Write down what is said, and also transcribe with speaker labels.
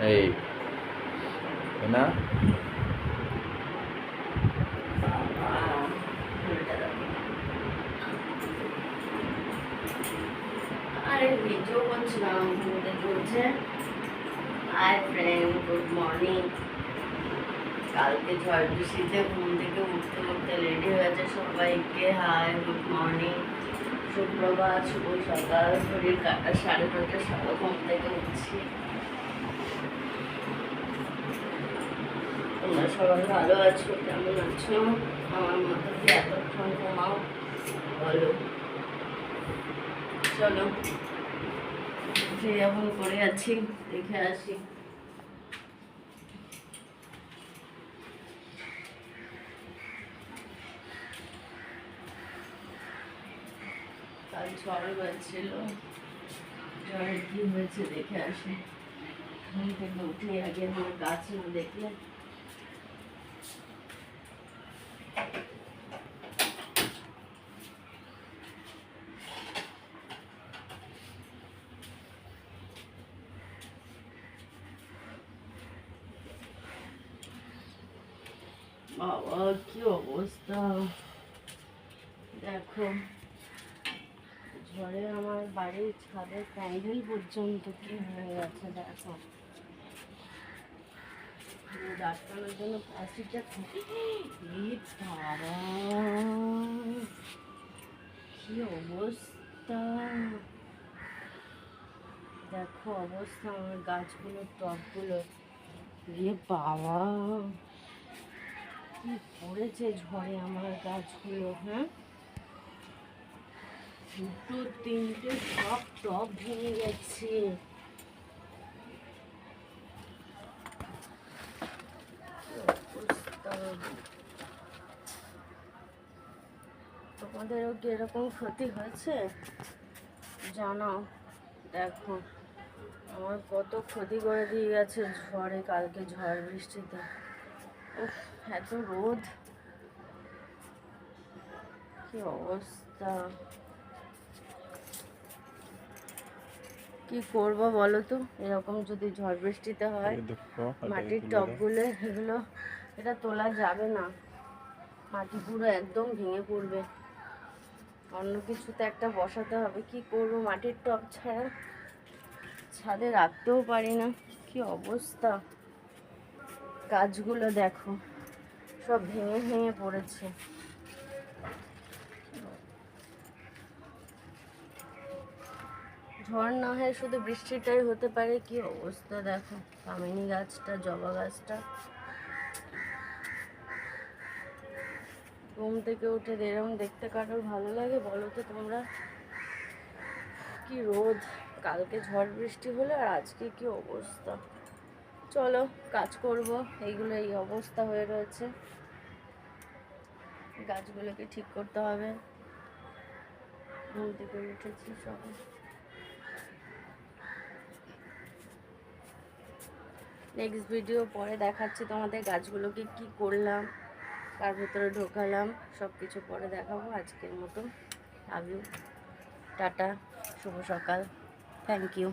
Speaker 1: এই না
Speaker 2: আরে ভিডিও করছিলাম, ঘুমতে চলছে। Hi friend, good morning. কালকে ঝড় বৃষ্টিতে ঘুম থেকে উঠতে উঠতে রেডি হয়েছে সবাইকে। হাই, গুড মর্নিং, সুপ্রভাত, শুভ সকাল। ঘড়ির কাটা 9:30 সকাল ঘুম থেকে উঠছি। তোমরা সবাই ভালো আছো? কেমন আছো? আমার মতো কি এতক্ষণ ঘুমাও? বলো। চলো, যে এখন করে আছি দেখে আসি। কাল ঝড় হয়েছিল, ঝড়ের কি হয়েছে দেখে আসি। ঘুম থেকে উঠে আগে আমার গাছ না দেখলে। বাবা কি অবস্থা দেখো, ঝড়ে আমার বাড়ির ছাদের প্যান্ডেল পর্যন্ত কি হয়ে গেছে দেখো। আটকানোর জন্য প্লাস্টিকটা বাবা কি অবস্থা দেখো, অবস্থা আমার গাছগুলোর টবগুলো। বাবা কি পড়েছে ঝড়ে আমার গাছগুলো। হ্যাঁ, 2-3টে সব টব ভেঙে গেছে। তোমাদেরও কি এরকম ক্ষতি হয়েছে জানাও। দেখো আমার কত ক্ষতি করে দিয়ে গেছে ঝড়ে, কালকে ঝড় বৃষ্টিতে। উফ, এত রোদ, কি অবস্থা। কি করবো বলো তো, এরকম যদি ঝড় বৃষ্টিতে হয়, মাটির টবগুলো এগুলো এটা তোলা যাবে না, মাটি পুরো একদম ভেঙে পড়বে। অন্য কিছুতে একটা বসাতে হবে, কি করব, মাটির টব ছাড়া ছাদে রাখতেও পারি না। কি অবস্থা, গাছগুলো দেখো সব ভেঙে ভেঙে পড়েছে। ঝড় না হয় শুধু বৃষ্টিটাই হতে পারে। কি অবস্থা দেখো, কামিনী গাছটা, জবা গাছটা। ঘুম থেকে উঠে এরকম দেখতে কারোর ভালো লাগে বলো তো তোমরা? কি রোদ, কালকে ঝড় বৃষ্টি হলো আর আজকে কি অবস্থা। চলো কাজ করব, এইগুলো এই অবস্থা হয়ে রয়েছে, গাছগুলোকে ঠিক করতে হবে। ঘুম থেকে উঠেছি সবাই। নেক্সট ভিডিও পরে দেখাচ্ছি তোমাদের গাছগুলোকে কি করলাম, কার ভেতরে ঢোকালাম, সব কিছু পরে দেখাবো। আজকের মতো লাভ ইউ, টাটা, শুভ সকাল, থ্যাংক ইউ।